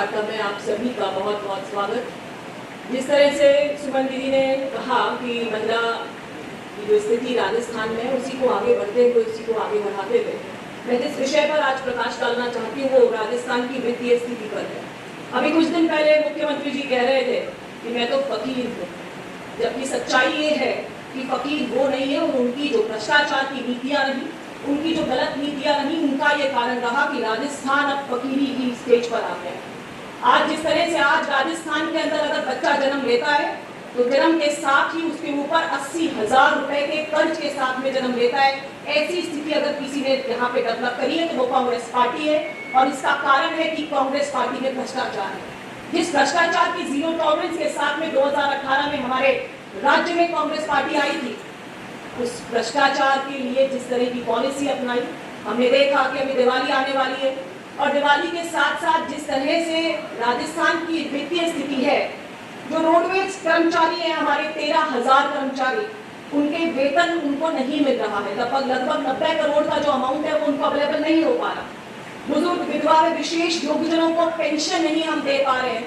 वार्ता में आप सभी का बहुत बहुत स्वागत। जिस तरह से सुमन दीदी ने कहा कि महिला की जो स्थिति राजस्थान में है उसी को आगे बढ़ते हुए उसी को आगे बढ़ाते हुए मैं जिस विषय पर आज प्रकाश डालना चाहती हूँ वो राजस्थान की वित्तीय स्थिति पर है। अभी कुछ दिन पहले मुख्यमंत्री जी कह रहे थे कि मैं तो फकीर हूँ, जबकि सच्चाई ये है कि फकीर वो नहीं है और उनकी जो भ्रष्टाचार की नीतियाँ रही, उनकी जो गलत नीतियां रही, उनका ये कारण रहा कि राजस्थान अब फकीरी की स्टेज पर आ गया। आज जिस तरह से आज राजस्थान के अंदर अगर बच्चा जन्म लेता है तो जन्म के साथ ही उसके ऊपर 80,000 रुपए के कर्ज के साथ में जन्म लेता है। ऐसी स्थिति अगर किसी ने यहाँ पे डेवलप करी है तो वो कांग्रेस पार्टी है और इसका कारण है कि कांग्रेस पार्टी में भ्रष्टाचार है। जिस भ्रष्टाचार की जीरो टॉलरेंस के साथ में 2018 में हमारे राज्य में कांग्रेस पार्टी आई थी, उस भ्रष्टाचार के लिए जिस तरह की पॉलिसी अपनाई, हमने देखा कि अभी दिवाली आने वाली है और दिवाली के साथ साथ जिस तरह से राजस्थान की वित्तीय स्थिति है, जो रोडवेज कर्मचारी हैं हमारे 13,000 कर्मचारी, उनके वेतन उनको नहीं मिल रहा है। लगभग 90 करोड़ का जो अमाउंट है वो उनको अवेलेबल नहीं हो पा रहा। बुजुर्ग, विधवा, विशेष योग्यजनों को पेंशन नहीं हम दे पा रहे हैं।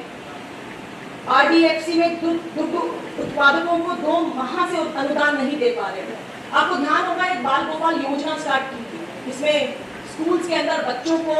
RDFC में दुग्ध उत्पादकों को 2 माह से अनुदान नहीं दे पा रहे हैं। आपको ध्यान होगा एक बाल गोपाल योजना स्टार्ट की थी, इसमें स्कूल्स के अंदर बच्चों को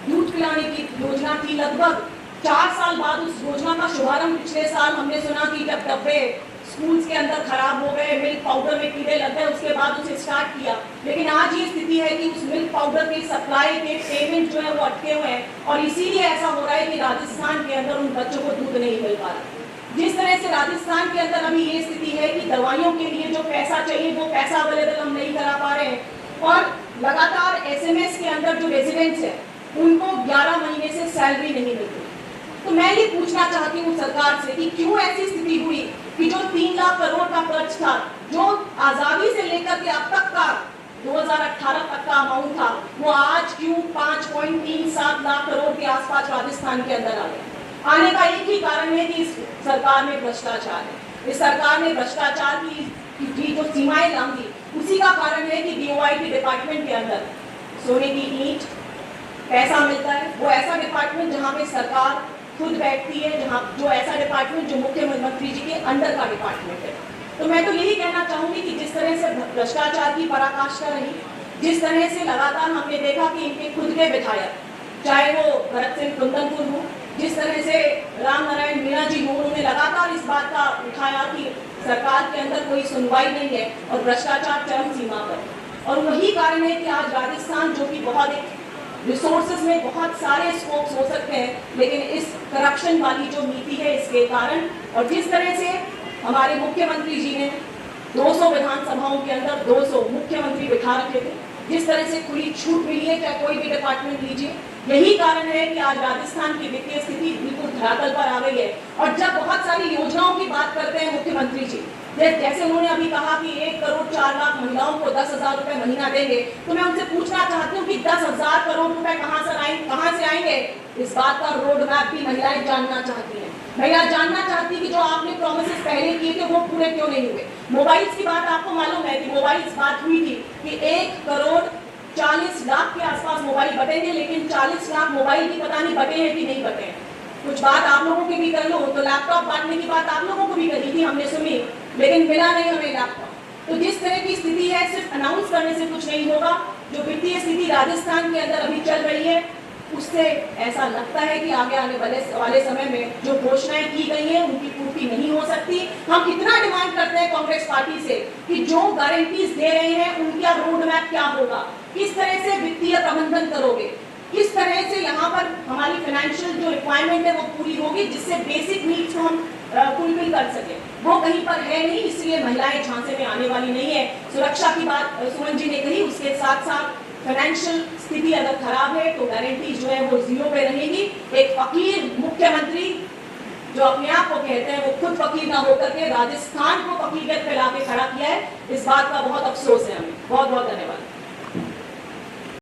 दूध पिलाने की योजना थी। लगभग 4 साल बाद उस योजना का शुभारंभ पिछले साल हमने सुना कि जब डब्बे स्कूल्स के अंदर खराब हो गए, मिल्क पाउडर में कीड़े लग गए, उसके बाद उसे स्टार्ट किया। लेकिन आज ये स्थिति है कि उस मिल्क पाउडर की सप्लाई के पेमेंट जो है वो अटके हुए हैं और इसीलिए ऐसा हो रहा है कि राजस्थान के अंदर उन बच्चों को दूध नहीं मिल पा रहा। जिस तरह से राजस्थान के अंदर अभी ये स्थिति है कि दवाइयों के लिए जो पैसा चाहिए वो पैसा अवेलेबल हम नहीं करा पा रहे हैं और लगातार SMS के अंदर जो रेजिडेंट्स है उनको 11 महीने से सैलरी नहीं मिलती। तो मैं ये पूछना चाहती हूँ सरकार से कि क्यों ऐसी स्थिति हुई कि जो 3 लाख करोड़ का कर्ज था, जो आजादी से लेकर के अब तक का 2018 तक का अमाउंट था, वो आज क्यों 5.37 लाख करोड़ के आसपास राजस्थान के अंदर आ गया। आने का एक ही कारण है कि इस सरकार में भ्रष्टाचार है। इस सरकार ने भ्रष्टाचार की जो सीमाएं लांघी, उसी का कारण है कि DOIT डिपार्टमेंट के अंदर सोने की ईंट पैसा मिलता है। वो ऐसा डिपार्टमेंट जहाँ पे सरकार खुद बैठती है, जहाँ जो ऐसा डिपार्टमेंट जो मुख्यमंत्री जी के अंडर का डिपार्टमेंट है। तो मैं तो यही कहना चाहूंगी कि जिस तरह से भ्रष्टाचार की पराकाष्ठा रही, जिस तरह से लगातार हमने देखा कि इनके खुद के विधायक, चाहे वो भरत सिंह कुंदनपुर हो, जिस तरह से राम नारायण मीणा जी हो, उन्होंने लगातार इस बात का उठाया कि सरकार के अंदर कोई सुनवाई नहीं है और भ्रष्टाचार चरम सीमा पर। और वही कारण है कि आज राजस्थान, जो कि बहुत एक रिसोर्सेज में बहुत सारे स्कोप्स हो सकते हैं, लेकिन इस करप्शन वाली जो नीति है इसके कारण, और जिस तरह से हमारे मुख्यमंत्री जी ने 200 विधानसभाओं के अंदर 200 मुख्यमंत्री बिठा रखे थे, जिस तरह से खुली छूट मिली है, चाहे कोई भी डिपार्टमेंट लीजिए, यही कारण है कि आज राजस्थान की वित्तीय स्थिति बिल्कुल धरातल पर आ गई है। और जब बहुत सारी योजनाओं की बात करते हैं मुख्यमंत्री जी, जैसे उन्होंने अभी कहा कि 1 करोड़ 4 लाख महिलाओं को 10,000 रुपए महीना देंगे, तो मैं उनसे पूछना चाहती हूँ कि 10,000 करोड़ रुपए कहाँ से आएंगे? इस बात का रोड मैप भी महिलाएं जानना चाहती हैं। महिलाएं जानना चाहती कि जो आपने प्रॉमिसेस पहले किए थे वो पूरे क्यों नहीं हुए। मोबाइल्स की बात आपको मालूम है कि मोबाइल्स बात हुई थी कि 1 करोड़ 40 लाख के आसपास मोबाइल बटेंगे, लेकिन 40 लाख मोबाइल की पता नहीं बटे हैं कि नहीं बटे हैं। कुछ बात आप लोगों की भी कर लो, तो लैपटॉप बांटने की बात आप लोगों को भी कही थी, हमने सुनी, लेकिन मिला नहीं हमें लैपटॉप। तो जिस तरह की स्थिति है, सिर्फ अनाउंस करने से कुछ नहीं होगा। जो वित्तीय स्थिति राजस्थान के अंदर अभी चल रही है, उससे ऐसा लगता है कि आगे आने वाले समय में जो घोषणाएं की गई हैं उनकी पूर्ति नहीं हो सकती। हम इतना डिमांड करते हैं कांग्रेस पार्टी से कि जो गारंटीज दे रहे हैं उनका रोड मैप क्या होगा, किस तरह से वित्तीय प्रबंधन करोगे, किस तरह से यहाँ पर हमारी फाइनेंशियल जो रिक्वायरमेंट है वो पूरी होगी, जिससे बेसिक नीड्स को हम फुलफिल कर सके। वो कहीं पर है नहीं, इसलिए महिलाएं झांसे में आने वाली नहीं है। सुरक्षा की बात सुमन जी ने कही, उसके साथ साथ फाइनेंशियल स्थिति अगर खराब है तो गारंटी जो है वो 0 पे रहेगी। एक फकीर मुख्यमंत्री जो अपने आप को कहते हैं, वो खुद फकीर ना होकर के राजस्थान को फकीरियत पे लाके खड़ा किया है। इस बात का बहुत अफसोस है हमें। बहुत बहुत धन्यवाद।